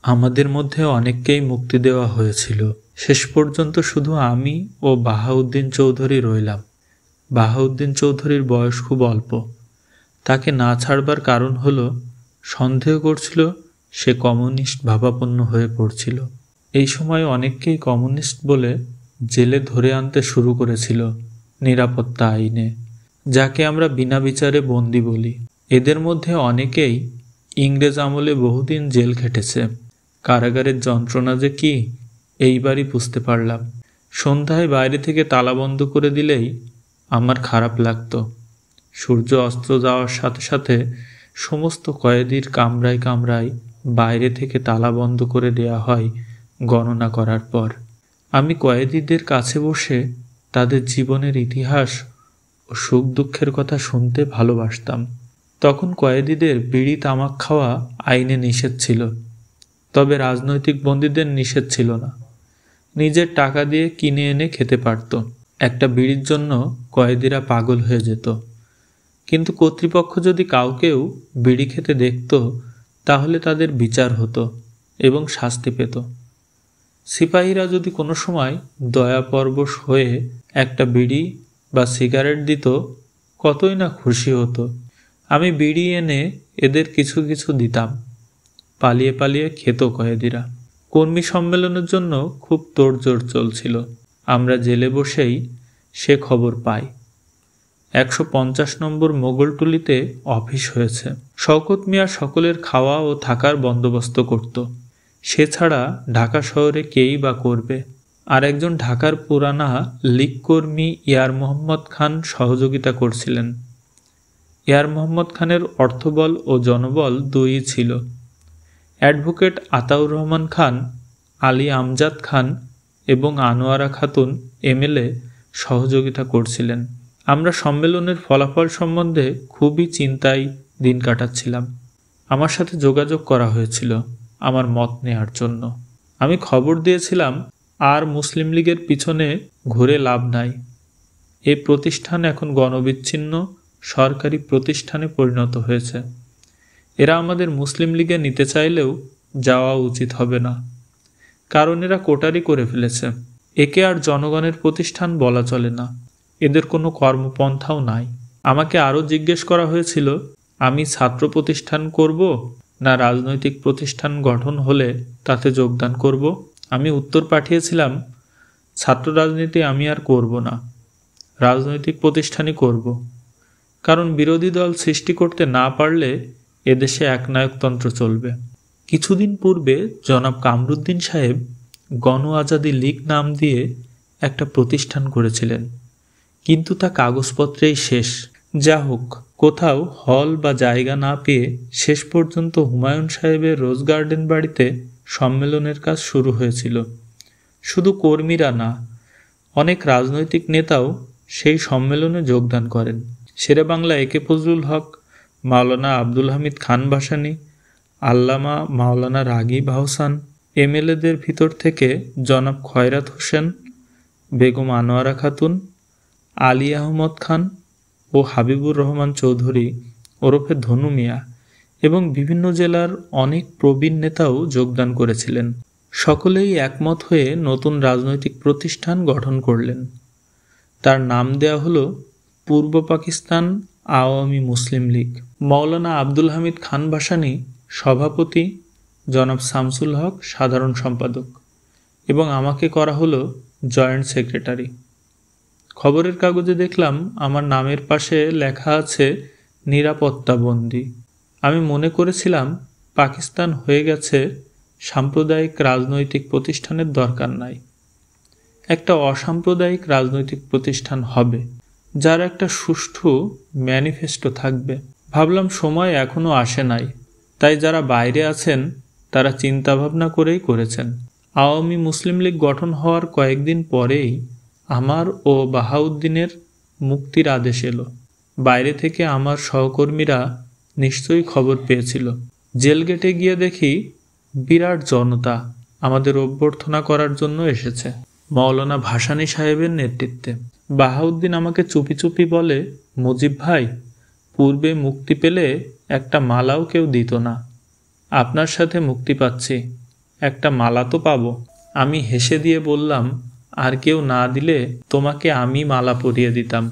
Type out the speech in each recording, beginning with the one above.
আমাদের মধ্যে অনেককেই মুক্তি দেওয়া হয়েছিল। শেষ পর্যন্ত শুধু আমি ও বাহাউদ্দিন চৌধুরী রইলাম। বাহাউদ্দিন চৌধুরীর বয়স খুব অল্প। তাকে না ছাড়বার কারণ হলো সন্দেহ করছিল সে কমিউনিস্ট ভাবাপন্ন হয়ে পড়ছিল। এই সময় অনেককেই কমিউনিস্ট বলে জেলে ধরে আনতে শুরু করেছিল নিরাপত্তা আইনে, যাকে আমরা বিনা বিচারে বন্দি বলি। এদের মধ্যে অনেকেই ইংরেজ আমলে বহুদিন জেল খেটেছে। কারাগারের যন্ত্রণা যে কি এইবারই বুঝতে পারলাম। সন্ধ্যায় বাইরে থেকে তালা বন্ধ করে দিলেই আমার খারাপ লাগতো। সূর্য অস্ত যাওয়ার সাথে সাথে সমস্ত কয়েদির কামরায় কামরায় বাইরে থেকে তালা বন্ধ করে দেয়া হয় গণনা করার পর। আমি কয়েদিদের কাছে বসে তাদের জীবনের ইতিহাস ও সুখ দুঃখের কথা শুনতে ভালোবাসতাম। তখন কয়েদিদের বিড়ি তামাক খাওয়া আইনে নিষেধ ছিল, তবে রাজনৈতিক বন্দীদের নিষেধ ছিল না। নিজের টাকা দিয়ে কিনে এনে খেতে পারত। একটা বিড়ির জন্য কয়েদিরা পাগল হয়ে যেত। কিন্তু কর্তৃপক্ষ যদি কাউকেও বিড়ি খেতে দেখত তাহলে তাদের বিচার হতো এবং শাস্তি পেত। সিপাহীরা যদি কোনো সময় দয়াপরবশ হয়ে একটা বিড়ি বা সিগারেট দিত কতই না খুশি হতো। আমি বিড়ি এনে এদের কিছু কিছু দিতাম। পালিয়ে পালিয়ে খেত কয়েদিরা। কর্মী সম্মেলনের জন্য খুব তোড়জোড় চলছিল। আমরা জেলে বসেই সে খবর পাই 150 নম্বর মোগলটুলিতে অফিস হয়েছে। শওকত মিয়া সকলের খাওয়া ও থাকার বন্দোবস্ত করত। সে ছাড়া ঢাকা শহরে কেই বা করবে। আর একজন ঢাকার পুরানা লীগ কর্মী ইয়ার মোহাম্মদ খান সহযোগিতা করছিলেন। ইয়ার মোহাম্মদ খানের অর্থবল ও জনবল দুইই ছিল। অ্যাডভোকেট আতাউর রহমান খান, আলী আমজাদ খান এবং আনোয়ারা খাতুন এমএলএ সহযোগিতা করছিলেন। আমরা সম্মেলনের ফলাফল সম্বন্ধে খুবই চিন্তায় দিন কাটাচ্ছিলাম। আমার সাথে যোগাযোগ করা হয়েছিল আমার মত নেয়ার জন্য। আমি খবর দিয়েছিলাম আর মুসলিম লীগের পিছনে ঘুরে লাভ নাই। এই প্রতিষ্ঠান এখন গণবিচ্ছিন্ন সরকারি প্রতিষ্ঠানে পরিণত হয়েছে। এরা আমাদের মুসলিম লীগে নিতে চাইলেও যাওয়া উচিত হবে না, কারণ এরা কোটারি করে ফেলেছে। একে আর জনগণের প্রতিষ্ঠান বলা চলে না। এদের কোনো কর্মপন্থাও নাই। আমাকে আরও জিজ্ঞেস করা হয়েছিল আমি ছাত্র প্রতিষ্ঠান করব না রাজনৈতিক প্রতিষ্ঠান গঠন হলে তাতে যোগদান করব। আমি উত্তর পাঠিয়েছিলাম ছাত্র রাজনীতি আমি আর করব না, রাজনৈতিক প্রতিষ্ঠানই করব। কারণ বিরোধী দল সৃষ্টি করতে না পারলে এদেশে একনায়কতন্ত্র চলবে। কিছুদিন পূর্বে জনাব কামরুদ্দিন সাহেব গণ আজাদি লীগ নাম দিয়ে একটা প্রতিষ্ঠান করেছিলেন, কিন্তু তা কাগজপত্রেই শেষ। যা হোক, কোথাও হল বা জায়গা না পেয়ে শেষ পর্যন্ত হুমায়ুন সাহেবের রোজ গার্ডেন বাড়িতে সম্মেলনের কাজ শুরু হয়েছিল। শুধু কর্মীরা না, অনেক রাজনৈতিক নেতাও সেই সম্মেলনে যোগদান করেন। শেরে বাংলা একে ফজলুল হক, মাওলানা আব্দুল হামিদ খান ভাসানী, আল্লামা মাওলানা রাগিব আহসান, এমএলএদের ভিতর থেকে জনাব খয়রাত হোসেন, বেগম আনোয়ারা খাতুন, আলী আহমদ খান ও হাবিবুর রহমান চৌধুরী ওরফে ধনু মিয়া এবং বিভিন্ন জেলার অনেক প্রবীণ নেতাও যোগদান করেছিলেন। সকলেই একমত হয়ে নতুন রাজনৈতিক প্রতিষ্ঠান গঠন করলেন। তার নাম দেয়া হলো পূর্ব পাকিস্তান আওয়ামী মুসলিম লীগ। মাওলানা আব্দুল হামিদ খান ভাসানী সভাপতি, জনাব শামসুল হক সাধারণ সম্পাদক এবং আমাকে করা হলো জয়েন্ট সেক্রেটারি। খবরের কাগজে দেখলাম আমার নামের পাশে লেখা আছে নিরাপত্তা বন্দী। আমি মনে করেছিলাম পাকিস্তান হয়ে গেছে, সাম্প্রদায়িক রাজনৈতিক প্রতিষ্ঠানের দরকার নাই। একটা অসাম্প্রদায়িক রাজনৈতিক প্রতিষ্ঠান হবে, যার একটা সুষ্ঠু ম্যানিফেস্টো থাকবে। ভাবলাম সময় এখনো আসে নাই, তাই যারা বাইরে আছেন তারা চিন্তাভাবনা করেই করেছেন। আওয়ামী মুসলিম লীগ গঠন হওয়ার কয়েকদিন পরেই আমার ও বাহাউদ্দিনের মুক্তির আদেশ এলো। বাইরে থেকে আমার সহকর্মীরা নিশ্চয়ই খবর পেয়েছিল। জেল গেটে গিয়ে দেখি বিরাট জনতা আমাদের অভ্যর্থনা করার জন্য এসেছে, মাওলানা ভাসানী সাহেবের নেতৃত্বে। বাহাউদ্দিন আমাকে চুপি চুপি বলে, মুজিব ভাই, পূর্বে মুক্তি পেলে একটা মালাও কেউ দিত না, আপনার সাথে মুক্তি পাচ্ছি, একটা মালা তো পাবো। আমি হেসে দিয়ে বললাম, আর কেউ না দিলে তোমাকে আমি মালা পরিয়ে দিতাম।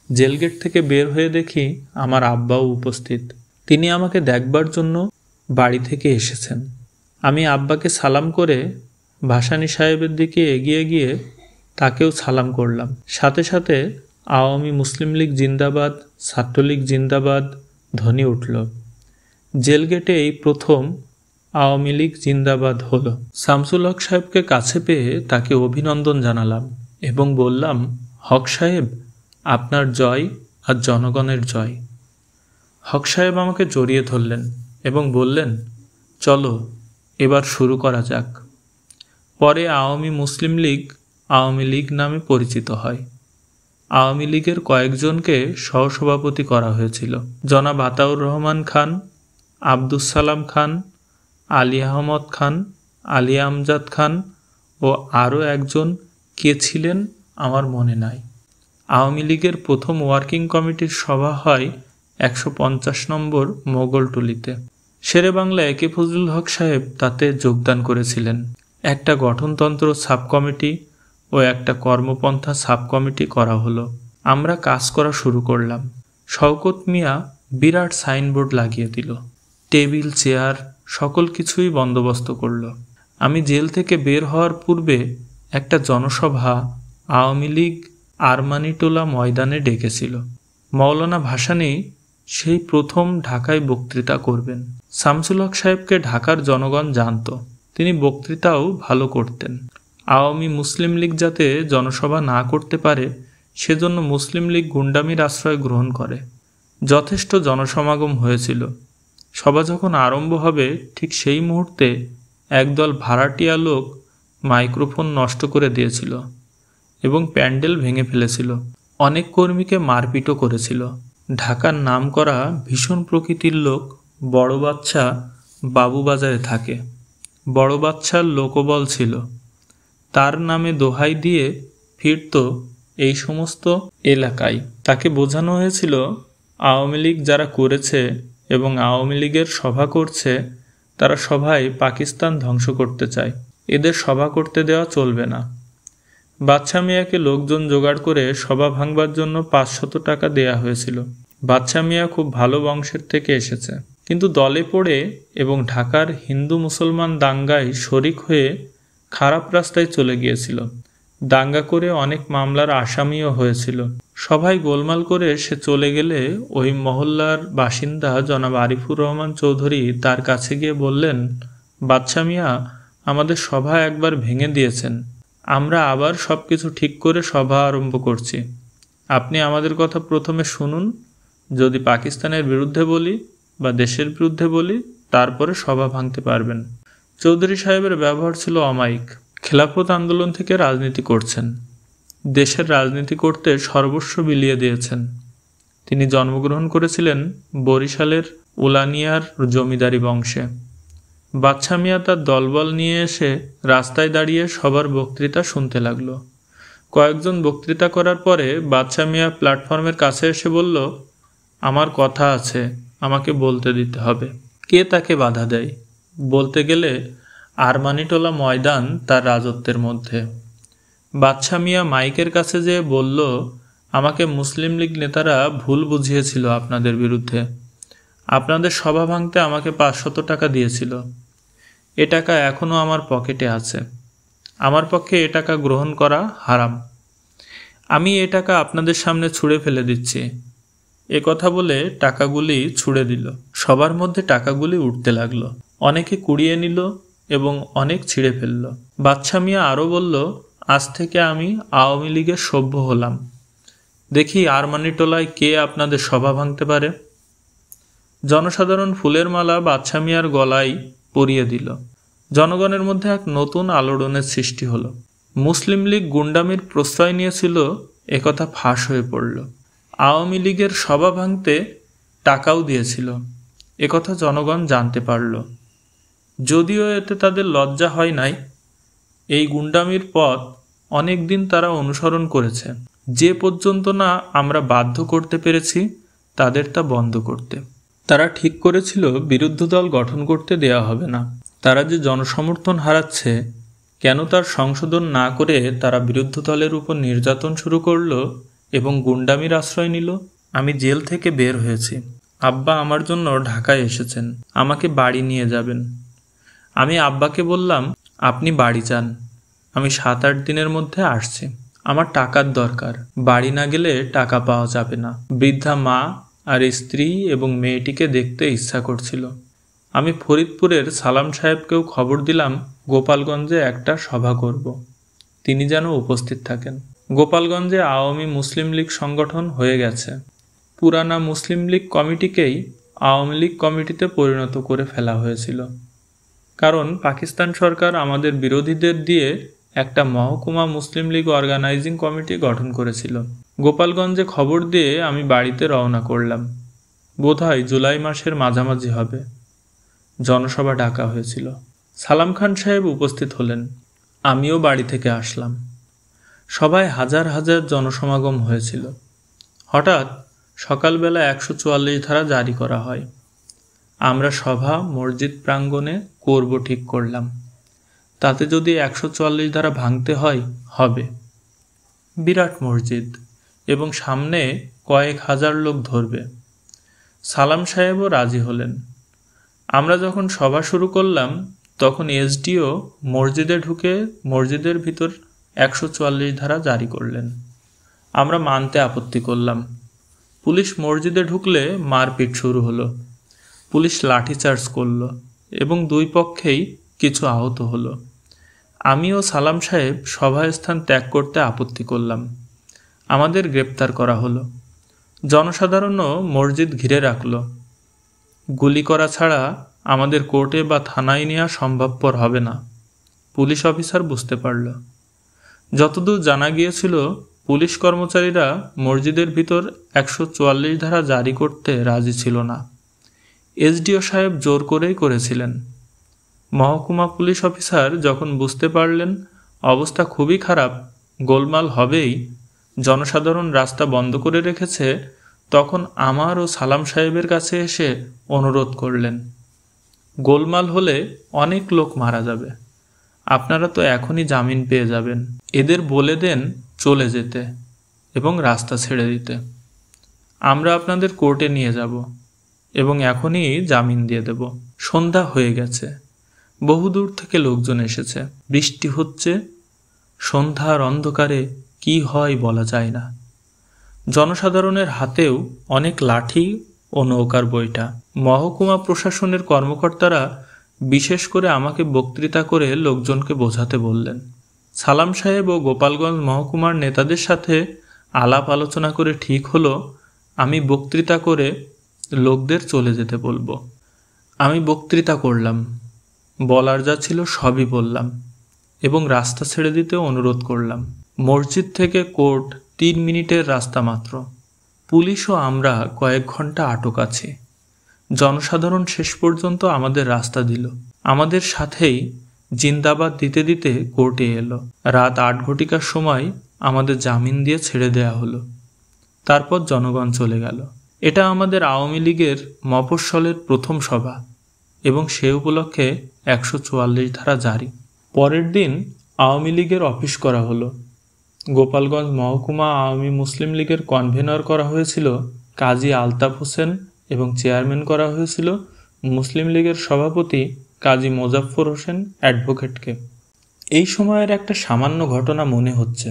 জেলগেট থেকে বের হয়ে দেখি আমার আব্বাও উপস্থিত। তিনি আমাকে দেখবার জন্য বাড়ি থেকে এসেছেন। আমি আব্বাকে সালাম করে ভাসানী সাহেবের দিকে এগিয়ে গিয়ে তাকেও সালাম করলাম। সাথে সাথে আওয়ামী মুসলিম লীগ জিন্দাবাদ, ছাত্রলীগ জিন্দাবাদ ধ্বনি উঠল। জেলগেটে এই প্রথম আওয়ামী লীগ জিন্দাবাদ হলো। শামসুল হক সাহেবকে কাছে পেয়ে তাকে অভিনন্দন জানালাম এবং বললাম, হক সাহেব, আপনার জয় আর জনগণের জয়। হক সাহেব আমাকে জড়িয়ে ধরলেন এবং বললেন, চলো এবার শুরু করা যাক। পরে আওয়ামী মুসলিম লীগ আওয়ামী লীগ নামে পরিচিত হয়। আওয়ামী লীগের কয়েকজনকে সহসভাপতি করা হয়েছিল। জনাব আতাউর রহমান খান, আব্দুস সালাম খান, আলী আহমদ খান, আলী আমজাদ খান ও আরও একজন কে ছিলেন আমার মনে নাই। আওয়ামী লীগের প্রথম ওয়ার্কিং কমিটির সভা হয় 150 নম্বর মোগলটুলিতে। শেরে বাংলা একে ফজলুল হক সাহেব তাতে যোগদান করেছিলেন। একটা গঠনতন্ত্র সাব কমিটি ও একটা কর্মপন্থা সাব কমিটি করা হলো। আমরা কাজ করা শুরু করলাম। শওকত মিয়া বিরাট সাইনবোর্ড লাগিয়ে দিল, টেবিল চেয়ার সকল কিছুই বন্দোবস্ত করল। আমি জেল থেকে বের হওয়ার পূর্বে একটা জনসভা আওয়ামী লীগ আরমানিটোলা ময়দানে ডেকেছিল। মৌলানা ভাসানী সেই প্রথম ঢাকায় বক্তৃতা করবেন। শামসুল হক সাহেবকে ঢাকার জনগণ জানত, তিনি বক্তৃতাও ভালো করতেন। আওয়ামী মুসলিম লীগ যাতে জনসভা না করতে পারে সেজন্য মুসলিম লীগ গুন্ডামির আশ্রয় গ্রহণ করে। যথেষ্ট জনসমাগম হয়েছিল। সভা যখন আরম্ভ হবে ঠিক সেই মুহূর্তে একদল ভাড়াটিয়া লোক মাইক্রোফোন নষ্ট করে দিয়েছিল এবং প্যান্ডেল ভেঙে ফেলেছিল। অনেক কর্মীকে মারপিটও করেছিল। ঢাকার নামকরা ভীষণ প্রকৃতির লোক বড় বাচ্চা বাবুবাজারে থাকে। বড় বাচ্চার লোকবল ছিল, তার নামে দোহাই দিয়ে ফিরত এই সমস্ত এলাকায়। তাকে বোঝানো হয়েছিল আওয়ামী লীগ যারা করেছে এবং আওয়ামী লীগের সভা করছে তারা সবাই পাকিস্তান ধ্বংস করতে চায়, এদের সভা করতে দেওয়া চলবে না। বাদশা মিয়াকে লোকজন জোগাড় করে সভা ভাঙবার জন্য 500 টাকা দেয়া হয়েছিল। বাদশা মিয়া খুব ভালো বংশের থেকে এসেছে, কিন্তু দলে পড়ে এবং ঢাকার হিন্দু মুসলমান দাঙ্গায় শরিক হয়ে খারাপ রাস্তায় চলে গিয়েছিল। দাঙ্গা করে অনেক মামলার আসামিও হয়েছিল। সবাই গোলমাল করে সে চলে গেলে ওই মহল্লার বাসিন্দা জনাব আরিফুর রহমান চৌধুরী তার কাছে গিয়ে বললেন, বাদশা মিয়া আমাদের সভা একবার ভেঙে দিয়েছেন, আমরা আবার সব কিছু ঠিক করে সভা আরম্ভ করছি। আপনি আমাদের কথা প্রথমে শুনুন, যদি পাকিস্তানের বিরুদ্ধে বলি বা দেশের বিরুদ্ধে বলি তারপরে সভা ভাঙতে পারবেন। চৌধুরী সাহেবের ব্যবহার ছিল অমায়িক। খেলাফত আন্দোলন থেকে রাজনীতি করছেন, দেশের রাজনীতি করতে সর্বস্ব বিলিয়ে দিয়েছেন। তিনি জন্মগ্রহণ করেছিলেন বরিশালের উলানিয়ার জমিদারি বংশে। বাদশা মিয়া তার দলবল নিয়ে এসে রাস্তায় দাঁড়িয়ে সবার বক্তৃতা শুনতে লাগলো। কয়েকজন বক্তৃতা করার পরে বাদশা মিয়া প্ল্যাটফর্মের কাছে এসে বলল, আমার কথা আছে, আমাকে বলতে দিতে হবে। কে তাকে বাধা দেয়? বলতে গেলে আরমানিটোলা ময়দান তার রাজত্বের মধ্যে। বাদশা মিয়া মাইকের কাছে যেয়ে বলল, আমাকে মুসলিম লীগ নেতারা ভুল বুঝিয়েছিল আপনাদের বিরুদ্ধে। আপনাদের সভা ভাঙতে আমাকে 500 টাকা দিয়েছিল। এ টাকা এখনও আমার পকেটে আছে। আমার পক্ষে এ টাকা গ্রহণ করা হারাম। আমি এ টাকা আপনাদের সামনে ছুঁড়ে ফেলে দিচ্ছি। এ কথা বলে টাকাগুলি ছুঁড়ে দিল। সবার মধ্যে টাকাগুলি উঠতে লাগলো। অনেকে কুড়িয়ে নিল এবং অনেক ছিঁড়ে ফেলল। বাদশা মিয়া আরও বলল, আজ থেকে আমি আওয়ামী লীগের সভ্য হলাম। দেখি আরমানিটোলায় কে আপনাদের সভা ভাঙতে পারে। জনসাধারণ ফুলের মালা বাদশা মিয়ার গলায় পরিয়ে দিল। জনগণের মধ্যে এক নতুন আলোড়নের সৃষ্টি হলো। মুসলিম লীগ গুন্ডামির প্রশ্রয় নিয়েছিল একথা ফাঁস হয়ে পড়ল। আওয়ামী লীগের সভা ভাঙতে টাকাও দিয়েছিল, একথা জনগণ জানতে পারল। যদিও এতে তাদের লজ্জা হয় নাই। এই গুন্ডামির পথ অনেক দিন তারা অনুসরণ করেছে, যে পর্যন্ত না আমরা বাধ্য করতে পেরেছি তাদের তা বন্ধ করতে। তারা ঠিক করেছিল বিরুদ্ধ দল গঠন করতে দেয়া হবে না। তারা যে জনসমর্থন হারাচ্ছে, কেন তার সংশোধন না করে তারা বিরুদ্ধ দলের উপর নির্যাতন শুরু করলো এবং গুন্ডামির আশ্রয় নিল? আমি জেল থেকে বের হয়েছি। আব্বা আমার জন্য ঢাকায় এসেছেন, আমাকে বাড়ি নিয়ে যাবেন। আমি আব্বাকে বললাম, আপনি বাড়ি যান, আমি 7-8 দিনের মধ্যে আসছি। আমার টাকার দরকার, বাড়ি না গেলে টাকা পাওয়া যাবে না। বৃদ্ধা মা আর স্ত্রী এবং মেয়েটিকে দেখতে ইচ্ছা করছিল। আমি ফরিদপুরের সালাম সাহেবকেও খবর দিলাম গোপালগঞ্জে একটা সভা করব, তিনি যেন উপস্থিত থাকেন। গোপালগঞ্জে আওয়ামী মুসলিম লীগ সংগঠন হয়ে গেছে। পুরানা মুসলিম লীগ কমিটিকেই আওয়ামী লীগ কমিটিতে পরিণত করে ফেলা হয়েছিল, কারণ পাকিস্তান সরকার আমাদের বিরোধীদের দিয়ে একটা মহকুমা মুসলিম লীগ অর্গানাইজিং কমিটি গঠন করেছিল। গোপালগঞ্জে খবর দিয়ে আমি বাড়িতে রওনা করলাম। বোধহয় জুলাই মাসের মাঝামাঝি হবে। জনসভা ডাকা হয়েছিল। সালাম খান সাহেব উপস্থিত হলেন, আমিও বাড়ি থেকে আসলাম। সভায় হাজার হাজার জনসমাগম হয়েছিল। হঠাৎ সকালবেলা 144 ধারা জারি করা হয়। আমরা সভা মসজিদ প্রাঙ্গণে করব ঠিক করলাম। তাতে যদি 144 ধারা ভাঙতে হয়, হবে। বিরাট মসজিদ এবং সামনে কয়েক হাজার লোক ধরবে। সালাম সাহেবও রাজি হলেন। আমরা যখন সভা শুরু করলাম, তখন এসডিও মসজিদে ঢুকে মসজিদের ভিতর 144 ধারা জারি করলেন। আমরা মানতে আপত্তি করলাম। পুলিশ মসজিদে ঢুকলে মারপিট শুরু হলো। পুলিশ লাঠিচার্জ করল এবং দুই পক্ষেই কিছু আহত হলো। আমি ও সালাম সাহেব সভাস্থান ত্যাগ করতে আপত্তি করলাম। আমাদের গ্রেপ্তার করা হলো। জনসাধারণও মসজিদ ঘিরে রাখল। গুলি করা ছাড়া আমাদের কোর্টে বা থানায় নেওয়া সম্ভবপর হবে না, পুলিশ অফিসার বুঝতে পারল। যতদূর জানা গিয়েছিল, পুলিশ কর্মচারীরা মসজিদের ভিতর 144 ধারা জারি করতে রাজি ছিল না। এসডিও সাহেব জোর করেই করেছিলেন। মহকুমা পুলিশ অফিসার যখন বুঝতে পারলেন অবস্থা খুবই খারাপ, গোলমাল হবেই, জনসাধারণ রাস্তা বন্ধ করে রেখেছে, তখন আমার ও সালাম সাহেবের কাছে এসে অনুরোধ করলেন, গোলমাল হলে অনেক লোক মারা যাবে, আপনারা তো এখনই জামিন পেয়ে যাবেন, এদের বলে দেন চলে যেতে এবং রাস্তা ছেড়ে দিতে। আমরা আপনাদের কোর্টে নিয়ে যাব এবং এখনই জামিন দিয়ে দেব। সন্ধ্যা হয়ে গেছে, বহুদূর থেকে লোকজন এসেছে, বৃষ্টি হচ্ছে। সন্ধ্যার অন্ধকারে কি হয় বলা যায় না। জনসাধারণের হাতেও অনেক লাঠি ও নৌকার বৈঠা। মহকুমা প্রশাসনের কর্মকর্তারা বিশেষ করে আমাকে বক্তৃতা করে লোকজনকে বোঝাতে বললেন। সালাম সাহেব ও গোপালগঞ্জ মহকুমার নেতাদের সাথে আলাপ আলোচনা করে ঠিক হলো আমি বক্তৃতা করে লোকদের চলে যেতে বলবো। আমি বক্তৃতা করলাম, বলার যা ছিল সবই বললাম এবং রাস্তা ছেড়ে দিতে অনুরোধ করলাম। মসজিদ থেকে কোর্ট 3 মিনিটের রাস্তা মাত্র। পুলিশ ও আমরা কয়েক ঘন্টা আটক আছি। জনসাধারণ শেষ পর্যন্ত আমাদের রাস্তা দিল। আমাদের সাথেই জিন্দাবাদ দিতে দিতে কোর্টে এলো। রাত 8 ঘটিকার সময় আমাদের জামিন দিয়ে ছেড়ে দেয়া হলো। তারপর জনগণ চলে গেল। এটা আমাদের আওয়ামী লীগের মফস্বলের প্রথম সভা এবং সে উপলক্ষে 144 ধারা জারি। পরের দিন আওয়ামী লীগের অফিস করা হলো। গোপালগঞ্জ মহকুমা আওয়ামী মুসলিম লীগের কনভেনর করা হয়েছিল কাজী আলতাফ হোসেন এবং চেয়ারম্যান করা হয়েছিল মুসলিম লীগের সভাপতি কাজী মোজাফফর হোসেন অ্যাডভোকেটকে। এই সময়ের একটা সামান্য ঘটনা মনে হচ্ছে।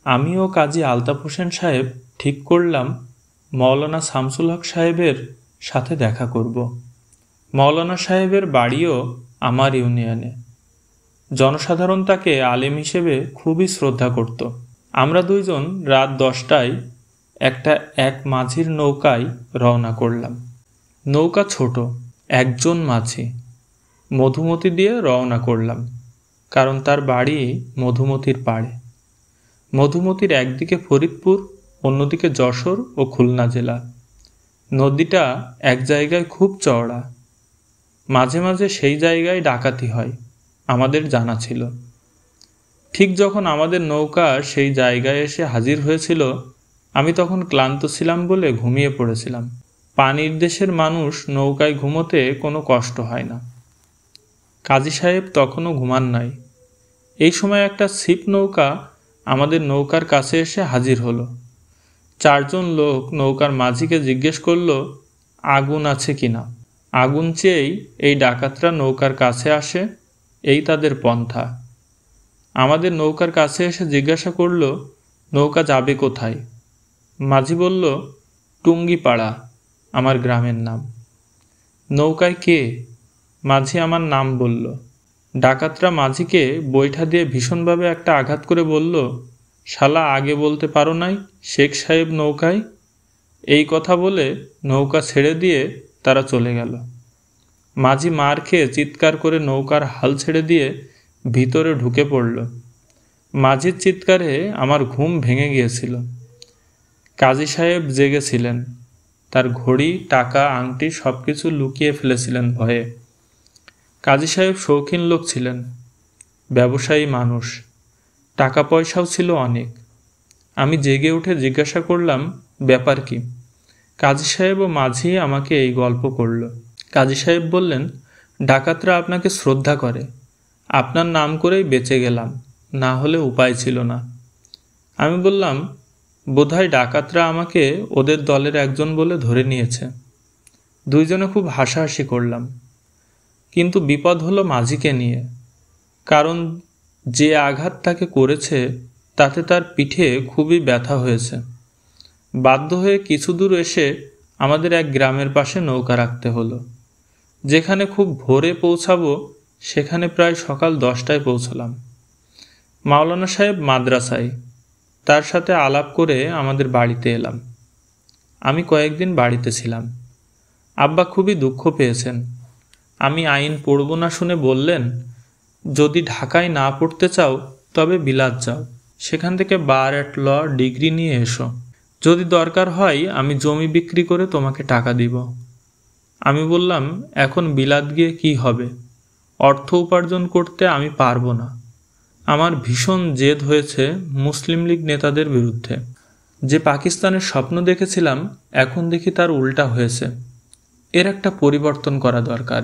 আমি ও কাজী আলতাফ হোসেন সাহেব ঠিক করলাম মৌলানা শামসুল হক সাহেবের সাথে দেখা করব। মৌলানা সাহেবের বাড়িও আমার ইউনিয়নে। জনসাধারণ তাকে আলেম হিসেবে খুবই শ্রদ্ধা করত। আমরা দুইজন রাত 10টায় এক মাঝির নৌকায় রওনা করলাম। নৌকা ছোট, একজন মাঝি। মধুমতি দিয়ে রওনা করলাম, কারণ তার বাড়ি মধুমতির পাড়ে। মধুমতির একদিকে ফরিদপুর, অন্যদিকে যশোর ও খুলনা জেলা। নদীটা এক জায়গায় খুব চওড়া, মাঝে মাঝে সেই জায়গায় ডাকাতি হয়, আমাদের জানা ছিল। ঠিক যখন আমাদের নৌকা সেই জায়গায় এসে হাজির হয়েছিল, আমি তখন ক্লান্ত ছিলাম বলে ঘুমিয়ে পড়েছিলাম। পানির দেশের মানুষ নৌকায় ঘুমোতে কোনো কষ্ট হয় না। কাজী সাহেব তখনও ঘুমান নাই। এই সময় একটা ছিপ নৌকা আমাদের নৌকার কাছে এসে হাজির হলো। 4 জন লোক নৌকার মাঝিকে জিজ্ঞেস করল আগুন আছে কিনা। আগুন চেয়েই এই ডাকাতরা নৌকার কাছে আসে, এই তাদের পন্থা। আমাদের নৌকার কাছে এসে জিজ্ঞাসা করল নৌকা যাবে কোথায়। মাঝি বলল টুঙ্গিপাড়া, আমার গ্রামের নাম। নৌকায় কে? মাঝি আমার নাম বলল। ডাকাতরা মাঝিকে বৈঠা দিয়ে ভীষণভাবে একটা আঘাত করে বলল, শালা আগে বলতে পারো নাই শেখ সাহেব নৌকায়। এই কথা বলে নৌকা ছেড়ে দিয়ে তারা চলে গেল। মাঝি মার খেয়ে চিৎকার করে নৌকার হাল ছেড়ে দিয়ে ভিতরে ঢুকে পড়ল। মাঝির চিৎকারে আমার ঘুম ভেঙে গিয়েছিল। কাজী সাহেব জেগেছিলেন, তার ঘড়ি, টাকা, আংটি সব কিছু লুকিয়ে ফেলেছিলেন ভয়ে। কাজী সাহেব শৌখিন লোক ছিলেন, ব্যবসায়ী মানুষ, টাকা পয়সাও ছিল অনেক। আমি জেগে উঠে জিজ্ঞাসা করলাম ব্যাপার কি। কাজী সাহেব ও মাঝি আমাকে এই গল্প করল। কাজী সাহেব বললেন, ডাকাতরা আপনাকে শ্রদ্ধা করে, আপনার নাম করেই বেঁচে গেলাম, না হলে উপায় ছিল না। আমি বললাম, বোধহয় ডাকাতরা আমাকে ওদের দলের একজন বলে ধরে নিয়েছে। দুইজনে খুব হাসাহাসি করলাম। কিন্তু বিপদ হলো মাঝিকে নিয়ে, কারণ যে আঘাত তাকে করেছে তাতে তার পিঠে খুবই ব্যথা হয়েছে। বাধ্য হয়ে কিছু দূর এসে আমাদের এক গ্রামের পাশে নৌকা রাখতে হলো। যেখানে খুব ভোরে পৌঁছাবো সেখানে প্রায় সকাল 10টায় পৌঁছলাম। মাওলানা সাহেব মাদ্রাসায়, তার সাথে আলাপ করে আমাদের বাড়িতে এলাম। আমি কয়েকদিন বাড়িতে ছিলাম। আব্বা খুবই দুঃখ পেয়েছেন। আমি আইন পড়ব না শুনে বললেন, যদি ঢাকায় না পড়তে চাও তবে বিলাত যাও, সেখান থেকে বার এট ল ডিগ্রি নিয়ে এসো। যদি দরকার হয় আমি জমি বিক্রি করে তোমাকে টাকা দিব। আমি বললাম, এখন বিলাত গিয়ে কি হবে? অর্থ উপার্জন করতে আমি পারবো না। আমার ভীষণ জেদ হয়েছে মুসলিম লীগ নেতাদের বিরুদ্ধে। যে পাকিস্তানের স্বপ্ন দেখেছিলাম এখন দেখি তার উল্টা হয়েছে। এর একটা পরিবর্তন করা দরকার।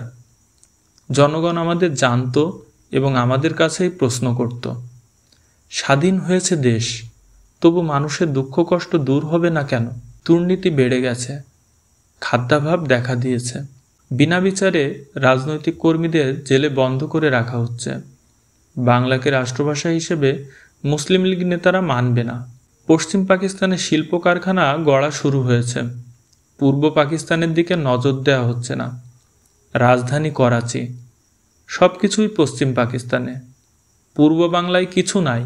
জনগণ আমাদের জানত এবং আমাদের কাছেই প্রশ্ন করত। স্বাধীন হয়েছে দেশ, তবু মানুষের দুঃখ কষ্ট দূর হবে না কেন? দুর্নীতি বেড়ে গেছে, খাদ্যাভাব দেখা দিয়েছে, বিনা বিচারে রাজনৈতিক কর্মীদের জেলে বন্ধ করে রাখা হচ্ছে। বাংলাকে রাষ্ট্রভাষা হিসেবে মুসলিম লীগ নেতারা মানবে না। পশ্চিম পাকিস্তানে শিল্প কারখানা গড়া শুরু হয়েছে, পূর্ব পাকিস্তানের দিকে নজর দেওয়া হচ্ছে না। রাজধানী করাচি, সব কিছুই পশ্চিম পাকিস্তানে, পূর্ব বাংলায় কিছু নাই।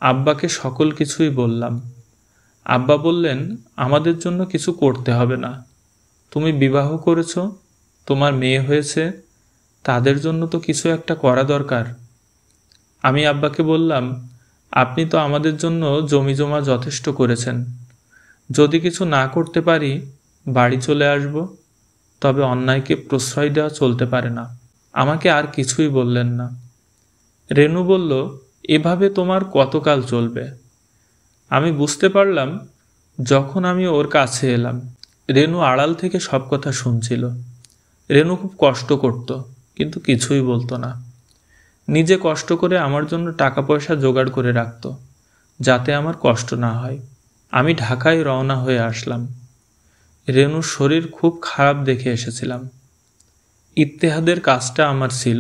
আব্বাকে সকল কিছুই বললাম। আব্বা বললেন, আমাদের জন্য কিছু করতে হবে না, তুমি বিবাহ করেছ, তোমার মেয়ে হয়েছে, তাদের জন্য তো কিছু একটা করা দরকার। আমি আব্বাকে বললাম, আপনি তো আমাদের জন্য জমি জমা যথেষ্ট করেছেন, যদি কিছু না করতে পারি বাড়ি চলে আসব, তবে অন্যায়কে প্রশ্রয় দেওয়া চলতে পারে না। আমাকে আর কিছুই বললেন না। রেনু বলল, এভাবে তোমার কতকাল চলবে? আমি বুঝতে পারলাম যখন আমি ওর কাছে এলাম। রেনু আড়াল থেকে সব কথা শুনছিল। রেনু খুব কষ্ট করত, কিন্তু কিছুই বলতো না। নিজে কষ্ট করে আমার জন্য টাকা পয়সা জোগাড় করে রাখত, যাতে আমার কষ্ট না হয়। আমি ঢাকায় রওনা হয়ে আসলাম। রেনুর শরীর খুব খারাপ দেখে এসেছিলাম। ইত্তেহাদের কাজটা আমার ছিল,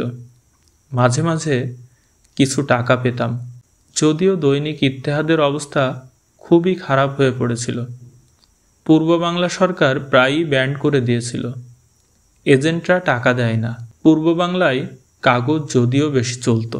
মাঝে মাঝে কিছু টাকা পেতাম, যদিও দৈনিক ইত্তেহাদের অবস্থা খুবই খারাপ হয়ে পড়েছিল। পূর্ব বাংলা সরকার প্রায়ই ব্যান্ড করে দিয়েছিল। এজেন্টরা টাকা দেয় না। পূর্ব বাংলায় কাগজ যদিও বেশি চলত।